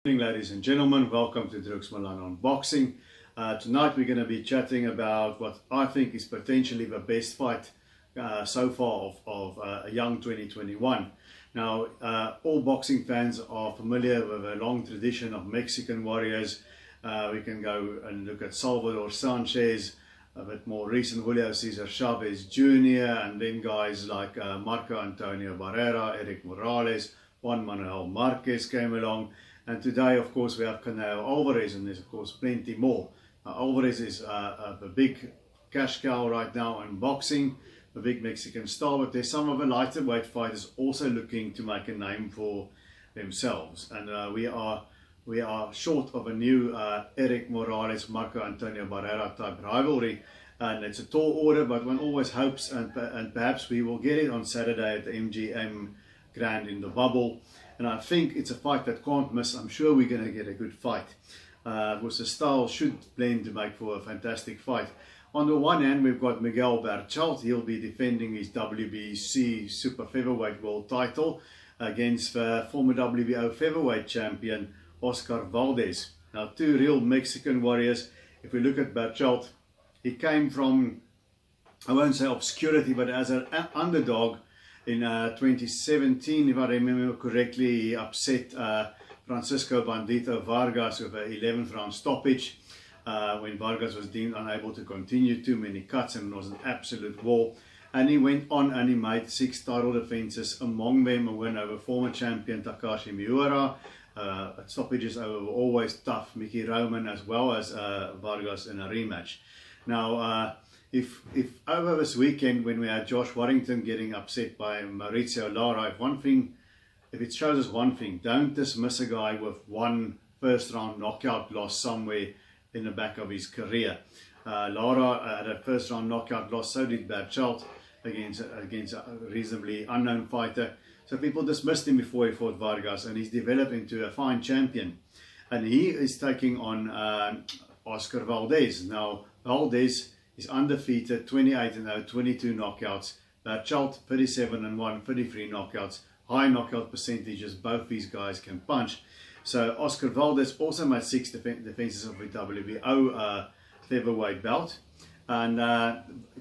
Good evening, ladies and gentlemen. Welcome to Drux Milan Unboxing. Tonight we're going to be chatting about what I think is potentially the best fight so far of a young 2021. Now, all boxing fans are familiar with a long tradition of Mexican warriors. We can go and look at Salvador Sanchez, a bit more recent Julio Cesar Chavez Jr., and then guys like Marco Antonio Barrera, Eric Morales, Juan Manuel Marquez came along. And today, of course, we have Canelo Alvarez, and there's, of course, plenty more. Alvarez is a big cash cow right now in boxing, a big Mexican star, but there's some of the lighter weight fighters also looking to make a name for themselves. And we are short of a new Eric Morales, Marco Antonio Barrera type rivalry. And it's a tall order, but one always hopes, and perhaps we will get it on Saturday at the MGM Grand in the bubble. And I think it's a fight that can't miss. I'm sure we're going to get a good fight. Because the style should blend to make for a fantastic fight. On the one hand, we've got Miguel Berchelt. He'll be defending his WBC Super Featherweight World title against former WBO Featherweight champion Oscar Valdez. Now, two real Mexican warriors. If we look at Berchelt, he came from, I won't say obscurity, but as an underdog. In 2017, if I remember correctly, he upset Francisco Bandito Vargas with an 11th round stoppage when Vargas was deemed unable to continue, too many cuts, and it was an absolute war. And he went on and he made 6 title defenses, among them a win over former champion Takashi Miura. Stoppages over were always tough, Mickey Roman as well as Vargas in a rematch. Now, if over this weekend when we had Josh Warrington getting upset by Mauricio Lara, if it shows us one thing, don't dismiss a guy with one first round knockout loss somewhere in the back of his career. Lara had a first round knockout loss, so did Berchelt against a reasonably unknown fighter. So people dismissed him before he fought Vargas, and he's developed into a fine champion. And he is taking on Oscar Valdez. Now, Valdez is undefeated, 28-0, 22 knockouts. Berchelt, 37-1, 33 knockouts. High knockout percentages, both these guys can punch. So Oscar Valdez also made 6 defenses of the WBO featherweight belt. And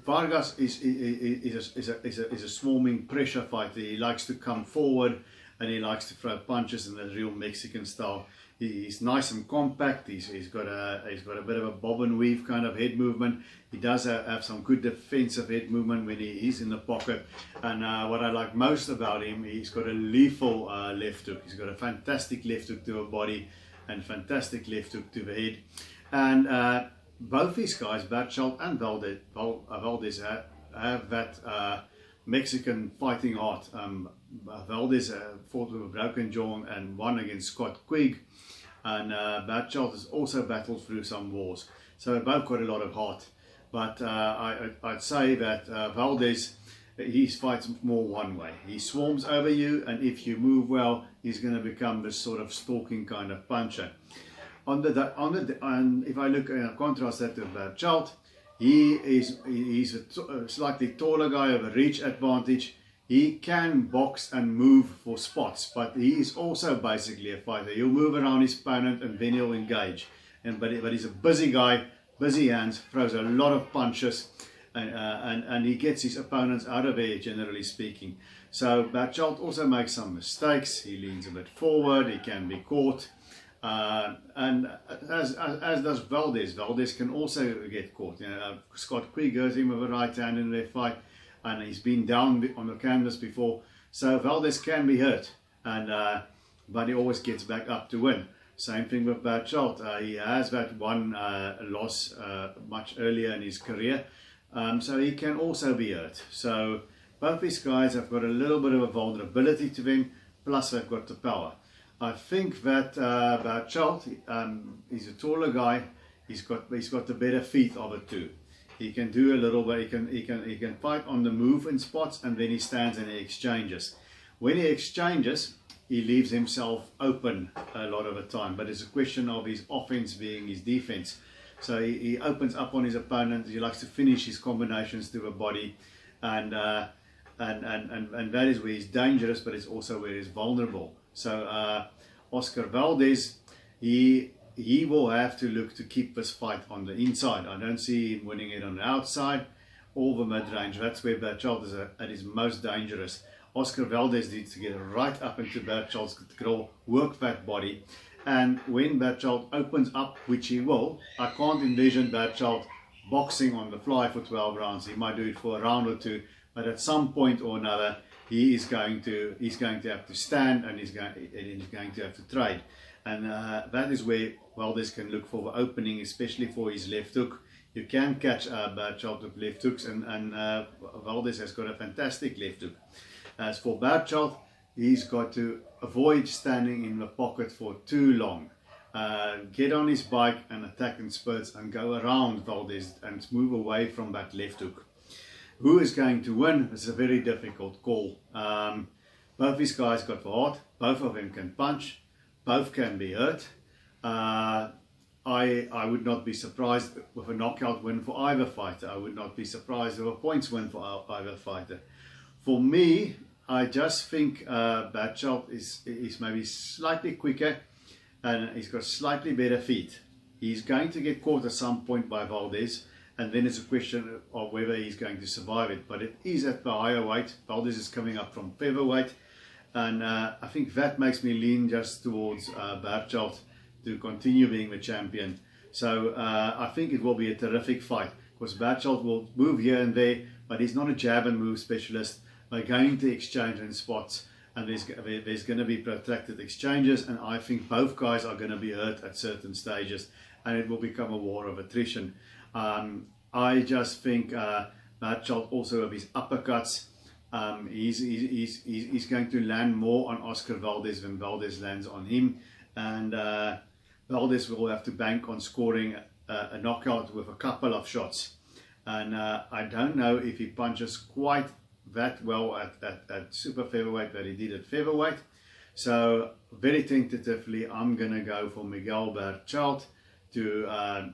Vargas is a swarming pressure fighter. He likes to come forward and he likes to throw punches in the real Mexican style. He's nice and compact. He's got a bit of a bob and weave kind of head movement. He does have some good defensive head movement when he is in the pocket. And what I like most about him, he's got a lethal left hook. He's got a fantastic left hook to the body and fantastic left hook to the head. And both these guys, Berchelt and Valdez, have that Mexican fighting art. Valdez fought with a broken jaw and won against Scott Quigg, and Berchelt has also battled through some wars, so they both got a lot of heart. But I'd say that Valdez, he fights more one way. He swarms over you, and if you move well, he's going to become this sort of stalking kind of puncher. And if I look contrast that to Berchelt, he's a slightly taller guy with a reach advantage. He can box and move for spots, but he is also basically a fighter. He'll move around his opponent and then he'll engage. But he's a busy guy, busy hands, throws a lot of punches, and he gets his opponents out of there, generally speaking. So Berchelt also makes some mistakes. He leans a bit forward, he can be caught. And as does Valdez. Valdez can also get caught. Scott Quigg goes in with a right hand in their fight, and he's been down on the canvas before, so Valdez can be hurt, and but he always gets back up to win. Same thing with Berchelt. He has that one loss much earlier in his career, so he can also be hurt. So both these guys have got a little bit of a vulnerability to them, plus they've got the power. I think that Berchelt, he's a taller guy. He's got the better feet of the two. He can do a little bit. He can fight on the move in spots, and then he stands and he exchanges. When he exchanges, he leaves himself open a lot of the time. But it's a question of his offense being his defense. So he opens up on his opponent. He likes to finish his combinations to the body, and that is where he's dangerous, but it's also where he's vulnerable. So Oscar Valdez he will have to look to keep this fight on the inside. I don't see him winning it on the outside or the mid-range. That's where Berchelt is at his most dangerous. Oscar Valdez needs to get right up into Berchelt's grill, work that body. And when Berchelt opens up, which he will, I can't envision Berchelt boxing on the fly for 12 rounds. He might do it for a round or two, but at some point or another, he's going to have to stand, and he's going to have to trade. And that is where Valdez can look for the opening, especially for his left hook. You can catch Berchelt with left hooks, and Valdez has got a fantastic left hook. As for Berchelt, he's got to avoid standing in the pocket for too long. Get on his bike and attack in spurts and go around Valdez and move away from that left hook. Who is going to win? It's a very difficult call. Both these guys got the heart. Both of them can punch. Both can be hurt. I would not be surprised with a knockout win for either fighter. I would not be surprised with a points win for either fighter. For me, I just think Berchelt is maybe slightly quicker, and he's got slightly better feet. He's going to get caught at some point by Valdez, and then it's a question of whether he's going to survive it. But it is at the higher weight. Valdez is coming up from featherweight, and I think that makes me lean just towards Berchelt to continue being the champion. So I think it will be a terrific fight, because Berchelt will move here and there, but he's not a jab and move specialist. They're going to exchange in spots, and there's going to be protracted exchanges, and I think both guys are going to be hurt at certain stages, and it will become a war of attrition. I just think Berchelt also with his uppercuts, he's going to land more on Oscar Valdez than Valdez lands on him, and Valdez will have to bank on scoring a knockout with a couple of shots. And I don't know if he punches quite that well at super featherweight that he did at featherweight. So very tentatively, I'm going to go for Miguel Berchelt to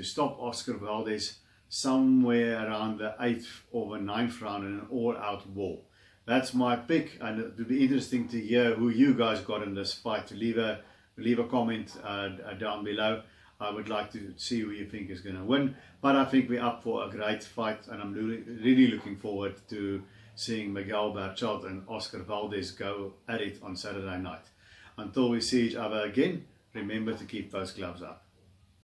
stop Oscar Valdez somewhere around the 8th or the 9th round in an all-out war. That's my pick, and it would be interesting to hear who you guys got in this fight. To leave a comment down below. I would like to see who you think is going to win, but I think we're up for a great fight, and I'm really looking forward to seeing Miguel Berchelt and Oscar Valdez go at it on Saturday night. Until we see each other again, remember to keep those gloves up.